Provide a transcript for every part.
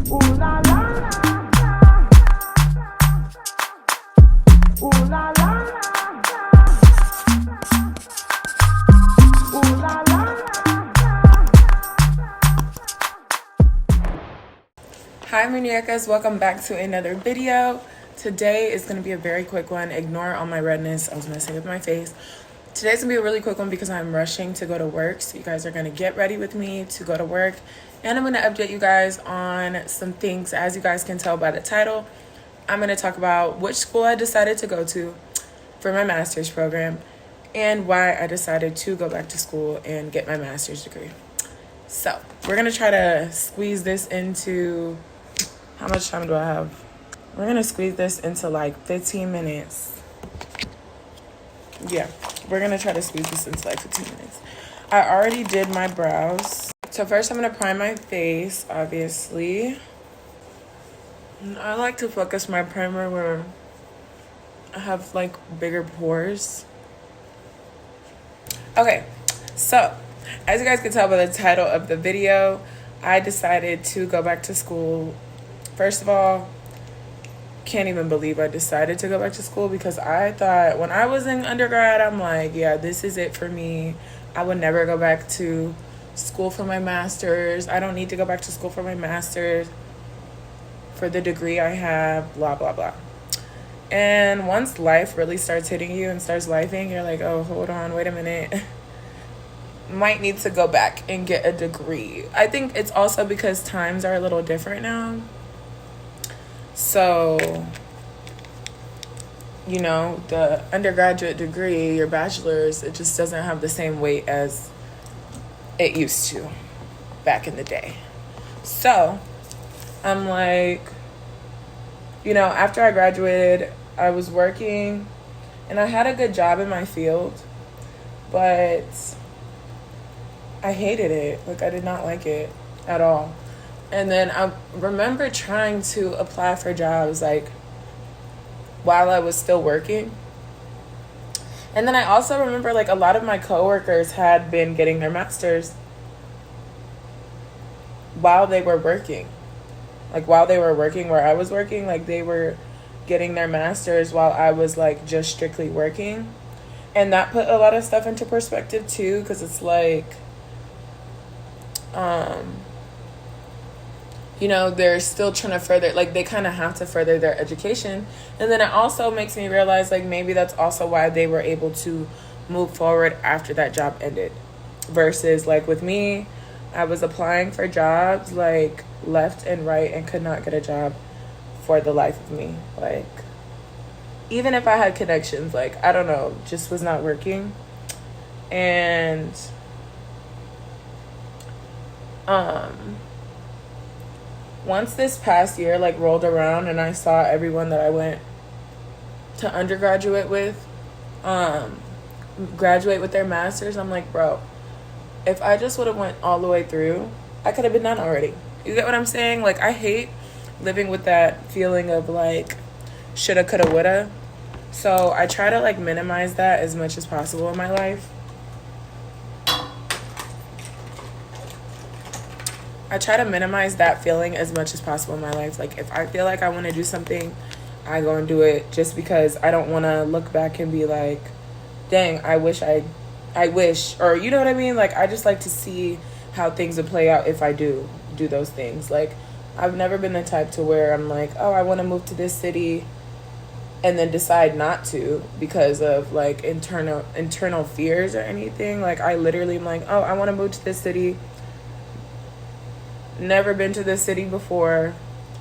Ooh la la la ooh la la ooh la la. Hi Munecas, welcome back to another video. Today is going to be a very quick one. Ignore all my redness. I was messing with my face. Today's going to be a really quick one because I'm rushing to go to work. So you guys are going to get ready with me to go to work. And I'm going to update you guys on some things. As you guys can tell by the title, I'm going to talk about which school I decided to go to for my master's program and why I decided to go back to school and get my master's degree. So we're going to try to squeeze this into, how much time do I have? We're going to squeeze this into like 15 minutes. Yeah, we're going to try to squeeze this into like 15 minutes. I already did my brows. So first I'm going to prime my face, obviously. And I like to focus my primer where I have like bigger pores. Okay, so as you guys can tell by the title of the video, I decided to go back to school. First of all, can't even believe I decided to go back to school because I thought when I was in undergrad, I'm like, yeah, this is it for me. I would never go back to school for my master's. I don't need to go back to school for my master's, for the degree I have, blah, blah, blah. And once life really starts hitting you and starts lifing, you're like, oh, hold on, wait a minute. Might need to go back and get a degree. I think it's also because times are a little different now. So, you know, the undergraduate degree, your bachelor's, it just doesn't have the same weight as it used to back in the day. So, I'm like, you know, after I graduated, I was working and I had a good job in my field, but I hated it. Like, I did not like it at all. And then I remember trying to apply for jobs, like, while I was still working. And then I also remember, like, a lot of my coworkers had been getting their masters while they were working. Like, while they were working where I was working, like, they were getting their masters while I was, like, just strictly working. And that put a lot of stuff into perspective, too, because it's like, you know, they're still trying to further, like, they kind of have to further their education. And then it also makes me realize, like, maybe that's also why they were able to move forward after that job ended. Versus, like, with me, I was applying for jobs, like, left and right and could not get a job for the life of me. Like, even if I had connections, like, I don't know, just was not working. And, once this past year, like, rolled around and I saw everyone that I went to undergraduate with, graduate with their masters, I'm like, bro, if I just would have went all the way through, I could have been done already. You get what I'm saying? Like, I hate living with that feeling of, like, shoulda, coulda, woulda. So I try to, like, minimize that as much as possible in my life. I try to minimize that feeling as much as possible in my life. Like, if I feel like I want to do something, I go and do it just because I don't want to look back and be like, dang, I wish, or you know what I mean? Like, I just like to see how things would play out if I do those things. Like, I've never been the type to where I'm like, oh, I want to move to this city and then decide not to because of, like, internal fears or anything. Like, I literally am like, oh, I want to move to this city. Never been to this city before,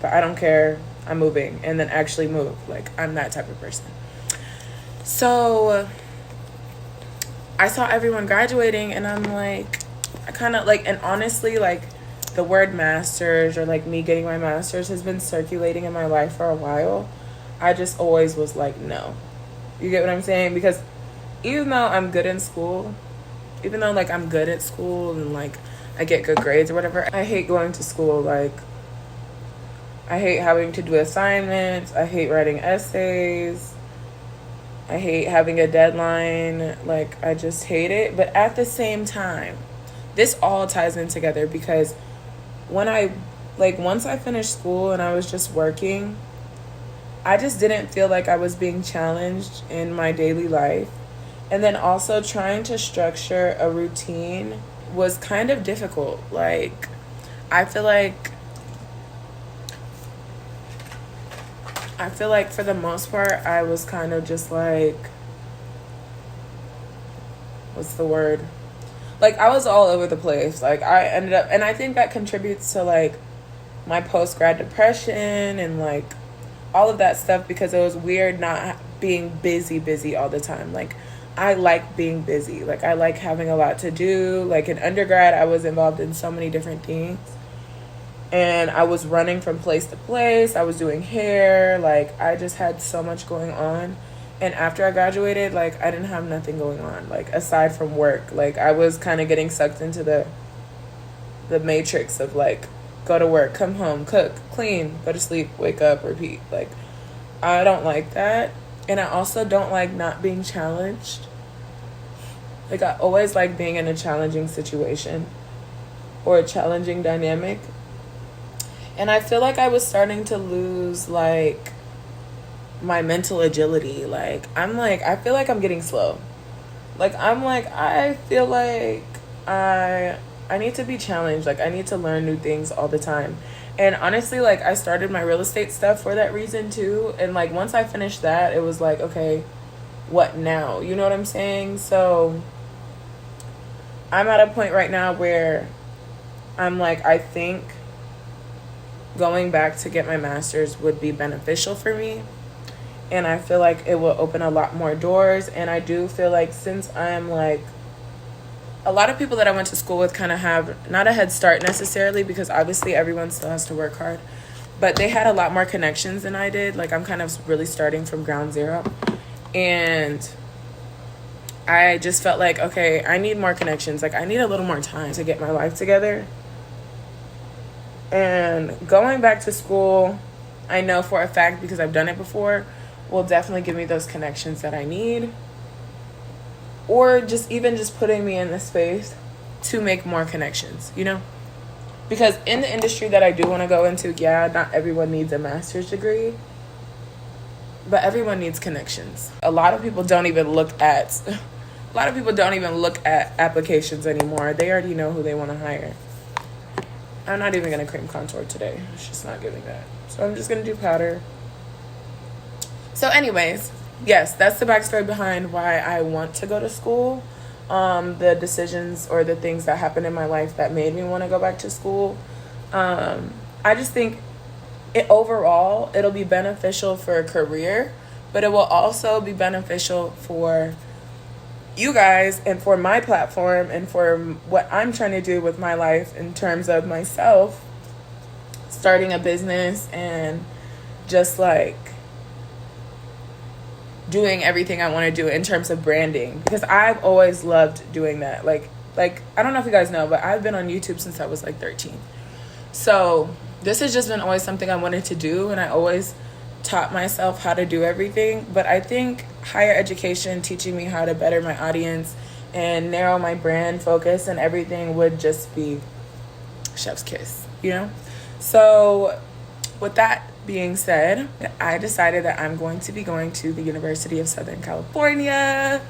but I don't care. I'm moving, and then actually move. Like, I'm that type of person. So I saw everyone graduating, and I'm like, I kind of like, and honestly, like, the word masters or, like, me getting my master's has been circulating in my life for a while. I just always was like, no. You get what I'm saying? Because even though I'm good in school, even though, like, I'm good at school and, like, I get good grades or whatever, I hate going to school. Like, I hate having to do assignments. I hate writing essays. I hate having a deadline. Like, I just hate it. But at the same time, this all ties in together because when I like once I finished school and I was just working, I just didn't feel like I was being challenged in my daily life. And then also trying to structure a routine was kind of difficult. Like, I feel like for the most part, I was kind of just like, what's the word? Like, I was all over the place. Like, I ended up, and I think that contributes to like my post-grad depression and like all of that stuff, because it was weird not being busy all the time. Like, I like being busy. Like, I like having a lot to do. Like, in undergrad, I was involved in so many different things. And I was running from place to place. I was doing hair. Like, I just had so much going on. And after I graduated, like, I didn't have nothing going on, like, aside from work. Like, I was kind of getting sucked into the matrix of, like, go to work, come home, cook, clean, go to sleep, wake up, repeat. Like, I don't like that. And I also don't like not being challenged. Like, I always like being in a challenging situation or a challenging dynamic. And I feel like I was starting to lose, like, my mental agility. Like, I feel like I'm getting slow. Like, I feel like I need to be challenged. Like, I need to learn new things all the time. And honestly, like, I started my real estate stuff for that reason too. And like, once I finished that, it was like, okay, what now? You know what I'm saying? So I'm at a point right now where I'm like, I think going back to get my master's would be beneficial for me. And I feel like it will open a lot more doors. And I do feel like, since I'm like, a lot of people that I went to school with kind of have not a head start necessarily, because obviously everyone still has to work hard, but they had a lot more connections than I did. Like, I'm kind of really starting from ground zero. And I just felt like, okay, I need more connections. Like, I need a little more time to get my life together. And going back to school, I know for a fact, because I've done it before, will definitely give me those connections that I need. Or just even just putting me in the space to make more connections, you know? Because in the industry that I do want to go into, yeah, not everyone needs a master's degree, but everyone needs connections. A lot of people don't even look at applications anymore. They already know who they want to hire. I'm not even going to cream contour today. It's just not giving that. So I'm just going to do powder. So anyways, yes, that's the backstory behind why I want to go to school. The decisions or the things that happened in my life that made me want to go back to school. I just think overall, it'll be beneficial for a career, but it will also be beneficial for you guys and for my platform and for what I'm trying to do with my life in terms of myself, starting a business and just like doing everything I want to do in terms of branding, because I've always loved doing that. Like I don't know if you guys know, but I've been on YouTube since I was like 13. So this has just been always something I wanted to do, and I always taught myself how to do everything. But I think higher education teaching me how to better my audience and narrow my brand focus and everything would just be chef's kiss, you know? So with that being said, I decided that I'm going to be going to the University of Southern California.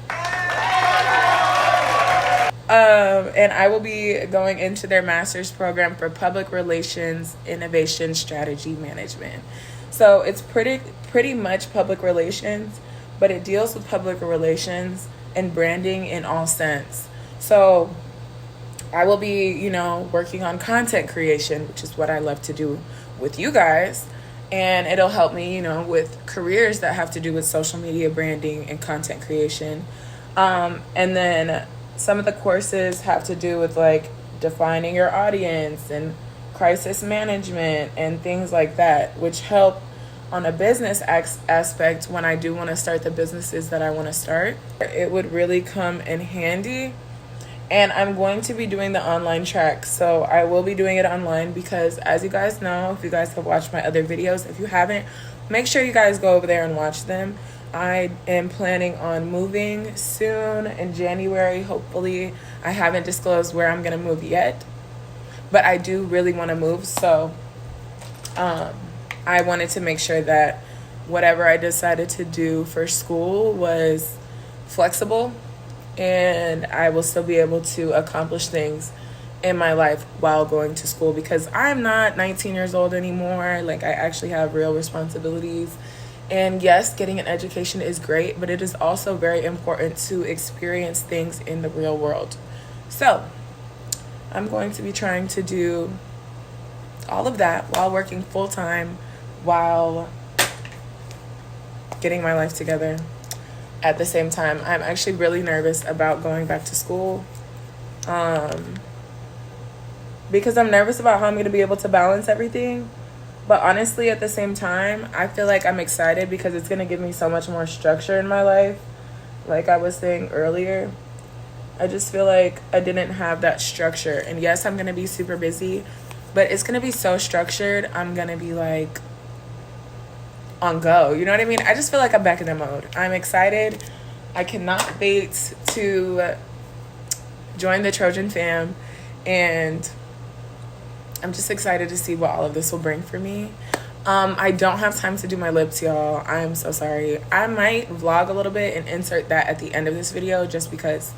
And I will be going into their master's program for public relations, innovation, strategy management. So it's pretty much public relations, but it deals with public relations and branding in all sense. So I will be, working on content creation, which is what I love to do with you guys. And it'll help me, with careers that have to do with social media branding and content creation. And then some of the courses have to do with like defining your audience and crisis management and things like that, which help on a business aspect when I do want to start the businesses that I want to start. It would really come in handy. And I'm going to be doing the online track. So I will be doing it online because, as you guys know, if you guys have watched my other videos, if you haven't, make sure you guys go over there and watch them. I am planning on moving soon in January, hopefully. I haven't disclosed where I'm going to move yet, but I do really want to move. So I wanted to make sure that whatever I decided to do for school was flexible, and I will still be able to accomplish things in my life while going to school, because I'm not 19 years old anymore. Like, I actually have real responsibilities. And yes, getting an education is great, but it is also very important to experience things in the real world. So I'm going to be trying to do all of that while working full-time, while getting my life together at the same time. I'm actually really nervous about going back to school, because I'm nervous about how I'm going to be able to balance everything. But honestly, at the same time, I feel like I'm excited because it's going to give me so much more structure in my life. Like I was saying earlier, I just feel like I didn't have that structure. And yes, I'm going to be super busy, but it's going to be so structured. I'm going to be like on go. You know what I mean? I just feel like I'm back in that mode. I'm excited. I cannot wait to join the Trojan fam, and I'm just excited to see what all of this will bring for me. I don't have time to do my lips, y'all. I'm so sorry. I might vlog a little bit and insert that at the end of this video, just because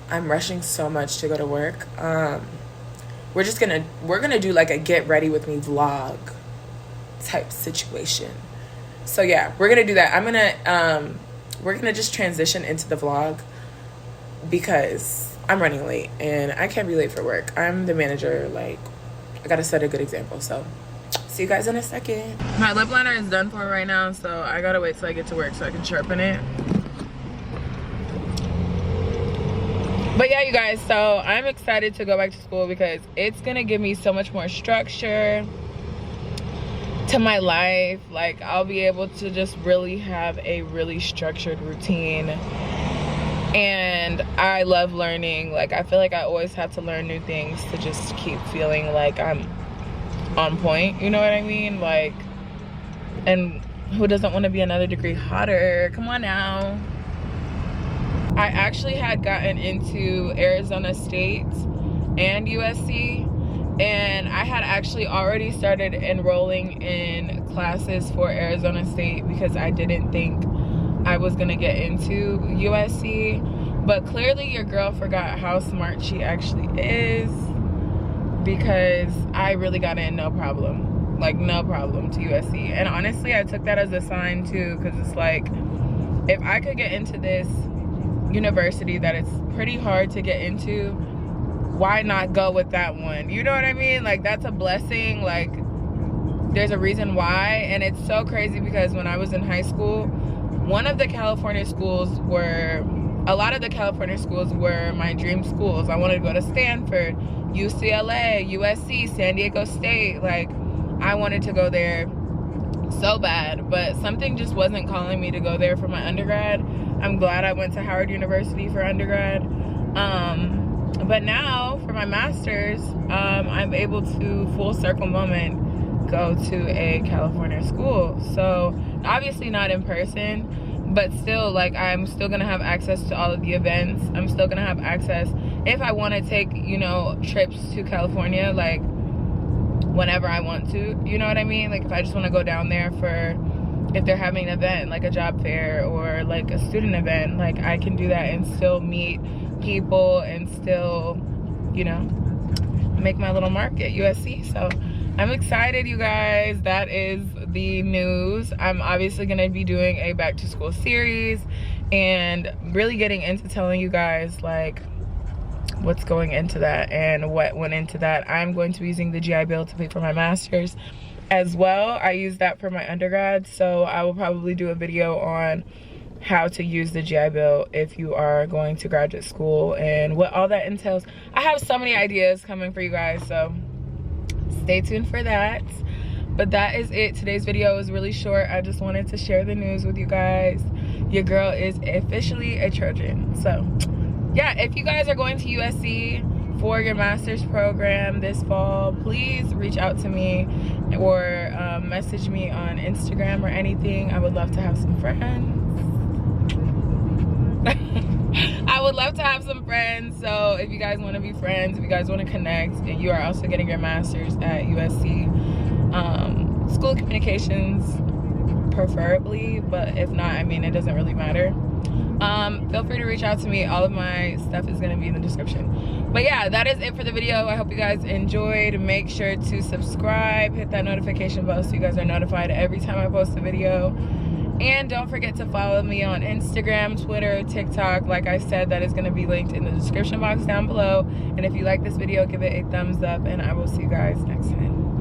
I'm rushing so much to go to work. We're gonna do like a get ready with me vlog type situation. So yeah, we're gonna do that. We're gonna just transition into the vlog because I'm running late and I can't be late for work. I'm the manager. Like, I gotta set a good example. So see you guys in a second. My lip liner is done for right now, so I gotta wait till I get to work so I can sharpen it. But yeah, you guys, so I'm excited to go back to school because it's gonna give me so much more structure to my life. Like, I'll be able to just really have a really structured routine. And I love learning. Like, I feel like I always have to learn new things to just keep feeling like I'm on point, you know what I mean? Like, and who doesn't want to be another degree hotter? Come on now. I actually had gotten into Arizona State and USC, and I had actually already started enrolling in classes for Arizona State because I didn't think I was gonna get into USC. But clearly your girl forgot how smart she actually is, because I really got in no problem. Like, no problem to USC. And honestly, I took that as a sign too, because it's like, if I could get into this university that it's pretty hard to get into, why not go with that one? You know what I mean? Like, that's a blessing. Like, there's a reason why. And it's so crazy because when I was in high school, a lot of the California schools were my dream schools. I wanted to go to Stanford, UCLA, USC, San Diego State. Like, I wanted to go there so bad, but something just wasn't calling me to go there for my undergrad. I'm glad I went to Howard University for undergrad. But now for my master's, I'm able to full circle moment go to a California school. So obviously not in person, but still, like, I'm still gonna have access to all of the events. I'm still gonna have access if I want to take, you know, trips to California, like, whenever I want to, you know what I mean? Like, if I just want to go down there for, if they're having an event, like a job fair or like a student event, like, I can do that and still meet people and still, you know, make my little mark at USC. So I'm excited, you guys. That is the news. I'm obviously going to be doing a back to school series and really getting into telling you guys, like, what's going into that and what went into that. I'm going to be using the GI Bill to pay for my master's as well. I use that for my undergrad, so I will probably do a video on how to use the GI Bill if you are going to graduate school and what all that entails. I have so many ideas coming for you guys, so stay tuned for that. But that is it. Today's video is really short. I just wanted to share the news with you guys. Your girl is officially a Trojan. So yeah, if you guys are going to USC for your master's program this fall, please reach out to me or message me on Instagram or anything. I would love to have some friends. I would love to have some friends. So if you guys want to be friends, if you guys want to connect, and you are also getting your master's at USC, School of Communications, preferably, but if not, I mean, it doesn't really matter. Feel free to reach out to me. All of my stuff is going to be in the description. But yeah, that is it for the video. I hope you guys enjoyed. Make sure to subscribe, hit that notification bell so you guys are notified every time I post a video. And don't forget to follow me on Instagram, Twitter, TikTok. Like I said, that is going to be linked in the description box down below. And if you like this video, give it a thumbs up, and I will see you guys next time.